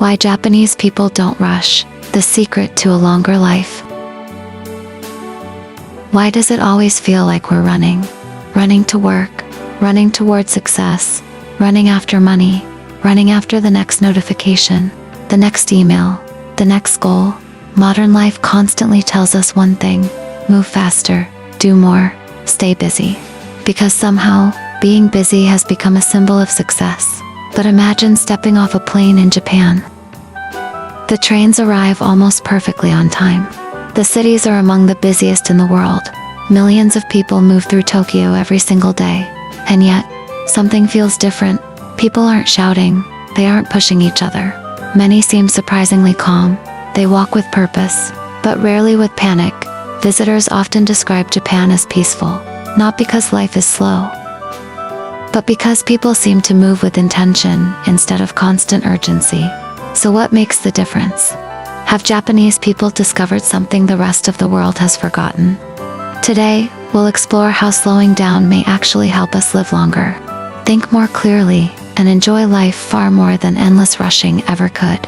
Why Japanese people don't rush, the secret to a longer life. Why does it always feel like we're running? Running to work, running toward success, running after money, running after the next notification, the next email, the next goal. Modern life constantly tells us one thing: move faster, do more, stay busy. Because somehow, being busy has become a symbol of success. But imagine stepping off a plane in Japan. The trains arrive almost perfectly on time. The cities are among the busiest in the world. Millions of people move through Tokyo every single day. And yet, something feels different. People aren't shouting, they aren't pushing each other. Many seem surprisingly calm. They walk with purpose, but rarely with panic. Visitors often describe Japan as peaceful, not because life is slow, but because people seem to move with intention instead of constant urgency. So what makes the difference? Have Japanese people discovered something the rest of the world has forgotten? Today, we'll explore how slowing down may actually help us live longer, think more clearly, and enjoy life far more than endless rushing ever could.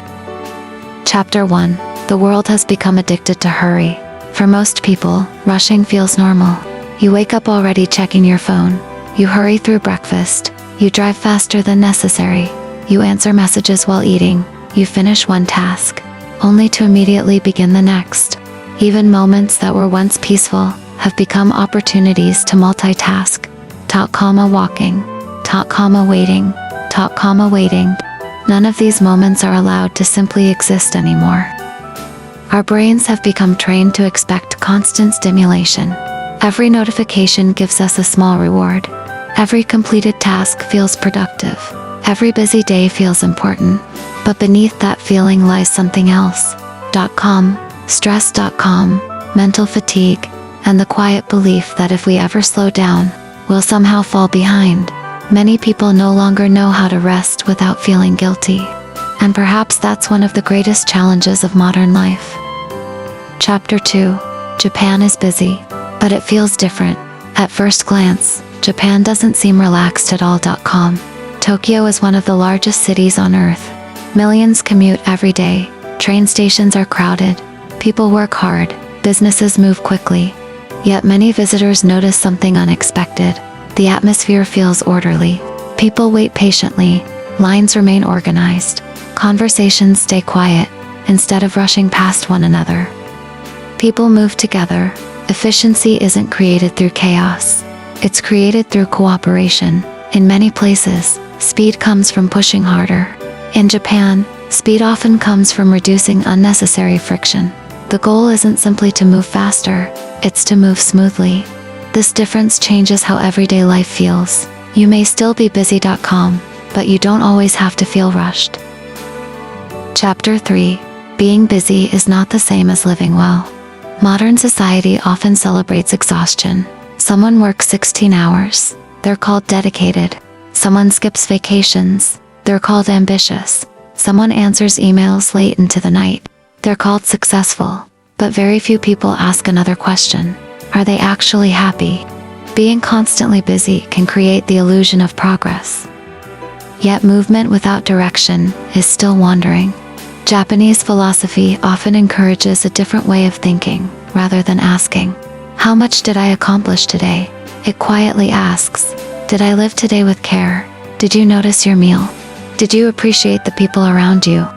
Chapter 1. The world has become addicted to hurry. For most people, rushing feels normal. You wake up already checking your phone. You hurry through breakfast. You drive faster than necessary. You answer messages while eating. You finish one task, only to immediately begin the next. Even moments that were once peaceful have become opportunities to multitask. Walking. Waiting. None of these moments are allowed to simply exist anymore. Our brains have become trained to expect constant stimulation. Every notification gives us a small reward. Every completed task feels productive. Every busy day feels important. But beneath that feeling lies something else. Stress, mental fatigue, and the quiet belief that if we ever slow down, we'll somehow fall behind. Many people no longer know how to rest without feeling guilty. And perhaps that's one of the greatest challenges of modern life. Chapter 2. Japan is busy, but it feels different. At first glance, Japan doesn't seem relaxed at all. Tokyo is one of the largest cities on Earth. Millions commute every day. Train stations are crowded. People work hard. Businesses move quickly. Yet many visitors notice something unexpected. The atmosphere feels orderly. People wait patiently. Lines remain organized. Conversations stay quiet, instead of rushing past one another. People move together. Efficiency isn't created through chaos. It's created through cooperation. In many places, speed comes from pushing harder. In Japan, speed often comes from reducing unnecessary friction. The goal isn't simply to move faster, it's to move smoothly. This difference changes how everyday life feels. You may still be busy, but you don't always have to feel rushed. Chapter 3. Being busy is not the same as living well. Modern society often celebrates exhaustion. Someone works 16 hours. They're called dedicated. Someone skips vacations. They're called ambitious. Someone answers emails late into the night. They're called successful. But very few people ask another question. Are they actually happy? Being constantly busy can create the illusion of progress. Yet movement without direction is still wandering. Japanese philosophy often encourages a different way of thinking, rather than asking, "How much did I accomplish today?" It quietly asks, "Did I live today with care? Did you notice your meal? Did you appreciate the people around you?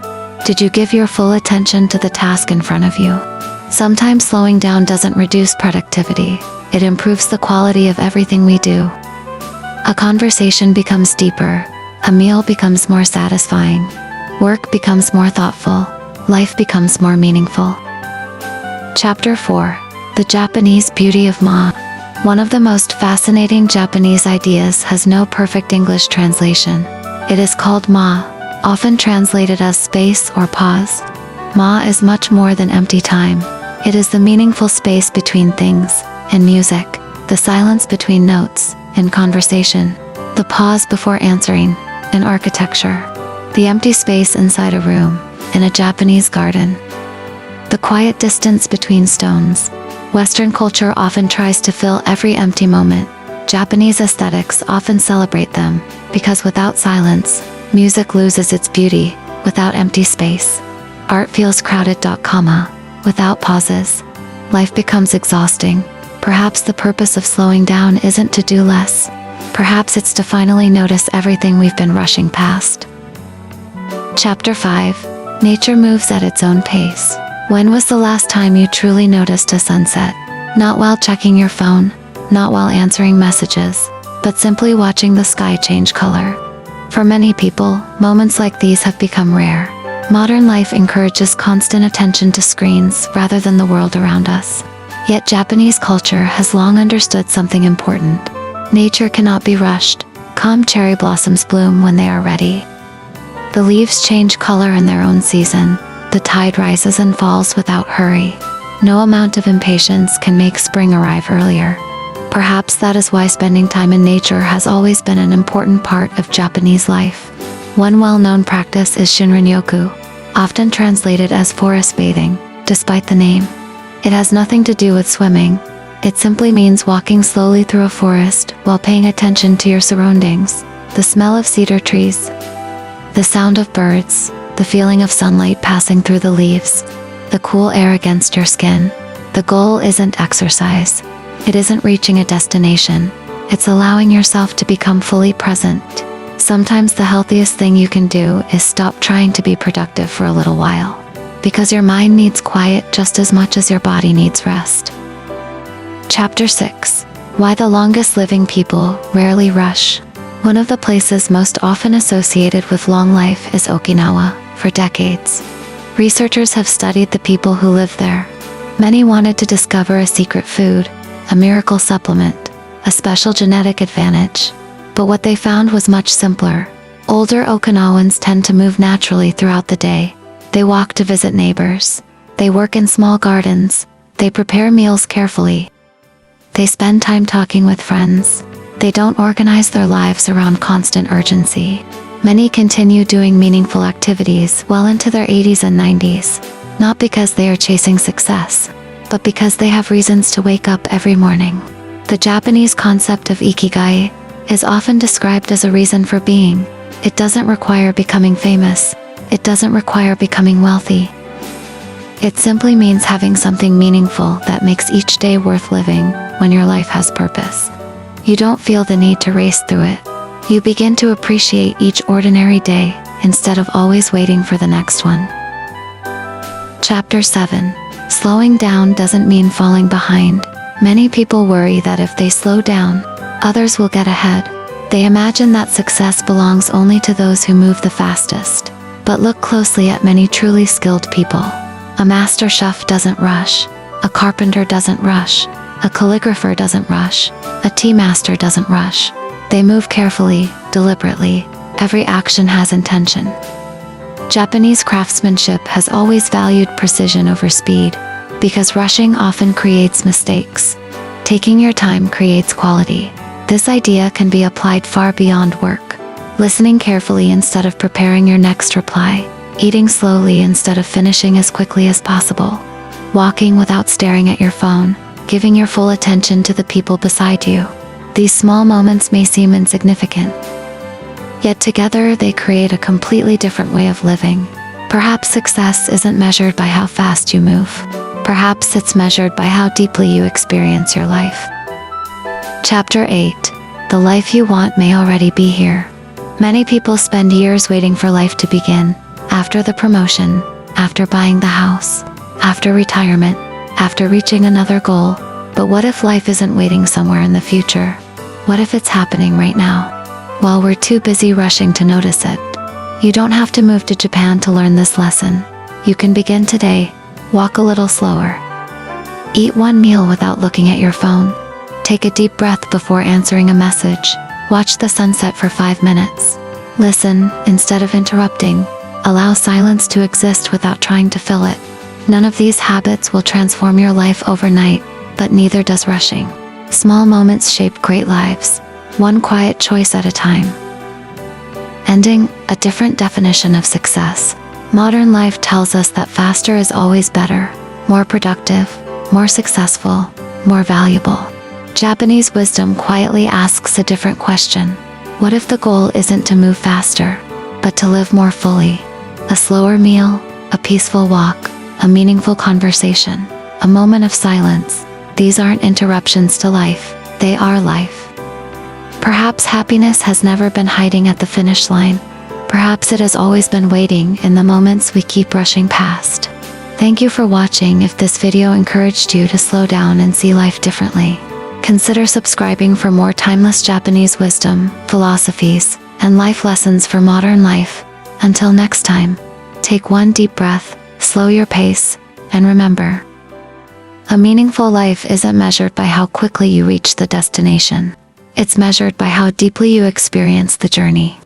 Did you give your full attention to the task in front of you?" Sometimes slowing down doesn't reduce productivity, it improves the quality of everything we do. A conversation becomes deeper, a meal becomes more satisfying, work becomes more thoughtful, life becomes more meaningful. Chapter 4. The Japanese Beauty of Ma. One of the most fascinating Japanese ideas has no perfect English translation. It is called Ma, often translated as space or pause. Ma is much more than empty time. It is the meaningful space between things, in music, the silence between notes, in conversation, the pause before answering, in architecture, the empty space inside a room, in a Japanese garden, the quiet distance between stones. Western culture often tries to fill every empty moment. Japanese aesthetics often celebrate them, because without silence, music loses its beauty. without empty space. Art feels crowded. Without pauses. Life becomes exhausting. Perhaps the purpose of slowing down isn't to do less. Perhaps it's to finally notice everything we've been rushing past. Chapter 5. Nature moves at its own pace. When was the last time you truly noticed a sunset? Not while checking your phone, not while answering messages, but simply watching the sky change color. For many people, moments like these have become rare. Modern life encourages constant attention to screens rather than the world around us. Yet Japanese culture has long understood something important. Nature cannot be rushed. Calm cherry blossoms bloom when they are ready. The leaves change color in their own season. The tide rises and falls without hurry. No amount of impatience can make spring arrive earlier. Perhaps that is why spending time in nature has always been an important part of Japanese life. One well-known practice is Shinrin-yoku, often translated as forest bathing, despite the name. It has nothing to do with swimming. It simply means walking slowly through a forest while paying attention to your surroundings. The smell of cedar trees, the sound of birds, the feeling of sunlight passing through the leaves, the cool air against your skin. The goal isn't exercise. It isn't reaching a destination. It's allowing yourself to become fully present. Sometimes the healthiest thing you can do is stop trying to be productive for a little while. Because your mind needs quiet just as much as your body needs rest. Chapter 6. Why the longest living people rarely rush. One of the places most often associated with long life is Okinawa. For decades, researchers have studied the people who live there. Many wanted to discover a secret food, a miracle supplement, a special genetic advantage. But what they found was much simpler. Older Okinawans tend to move naturally throughout the day. They walk to visit neighbors. They work in small gardens. They prepare meals carefully. They spend time talking with friends. They don't organize their lives around constant urgency. Many continue doing meaningful activities well into their 80s and 90s, not because they are chasing success, but because they have reasons to wake up every morning. The Japanese concept of ikigai is often described as a reason for being. It doesn't require becoming famous. It doesn't require becoming wealthy. It simply means having something meaningful that makes each day worth living. When your life has purpose, you don't feel the need to race through it. You begin to appreciate each ordinary day instead of always waiting for the next one. Chapter 7. Slowing down doesn't mean falling behind. Many people worry that if they slow down, others will get ahead. They imagine that success belongs only to those who move the fastest. But look closely at many truly skilled people. A master chef doesn't rush. A carpenter doesn't rush. A calligrapher doesn't rush. A tea master doesn't rush. They move carefully, deliberately. Every action has intention. Japanese craftsmanship has always valued precision over speed, because rushing often creates mistakes. Taking your time creates quality. This idea can be applied far beyond work. Listening carefully instead of preparing your next reply. Eating slowly instead of finishing as quickly as possible. Walking without staring at your phone. Giving your full attention to the people beside you. These small moments may seem insignificant, yet together they create a completely different way of living. Perhaps success isn't measured by how fast you move. Perhaps it's measured by how deeply you experience your life. Chapter 8. The life you want may already be here. Many people spend years waiting for life to begin. After the promotion, after buying the house, after retirement, after reaching another goal. But what if life isn't waiting somewhere in the future? What if it's happening right now, while we're too busy rushing to notice it? You don't have to move to Japan to learn this lesson. You can begin today. Walk a little slower. Eat one meal without looking at your phone. Take a deep breath before answering a message. Watch the sunset for 5 minutes. Listen instead of interrupting. Allow silence to exist without trying to fill it. None of these habits will transform your life overnight, but neither does rushing. Small moments shape great lives, one quiet choice at a time. Ending, a different definition of success. Modern life tells us that faster is always better, more productive, more successful, more valuable. Japanese wisdom quietly asks a different question. What if the goal isn't to move faster, but to live more fully? A slower meal, a peaceful walk, a meaningful conversation, a moment of silence. These aren't interruptions to life, they are life. Perhaps happiness has never been hiding at the finish line. Perhaps it has always been waiting in the moments we keep rushing past. Thank you for watching. If this video encouraged you to slow down and see life differently, consider subscribing for more timeless Japanese wisdom, philosophies, and life lessons for modern life. Until next time, take one deep breath, slow your pace, and remember, a meaningful life isn't measured by how quickly you reach the destination. It's measured by how deeply you experience the journey.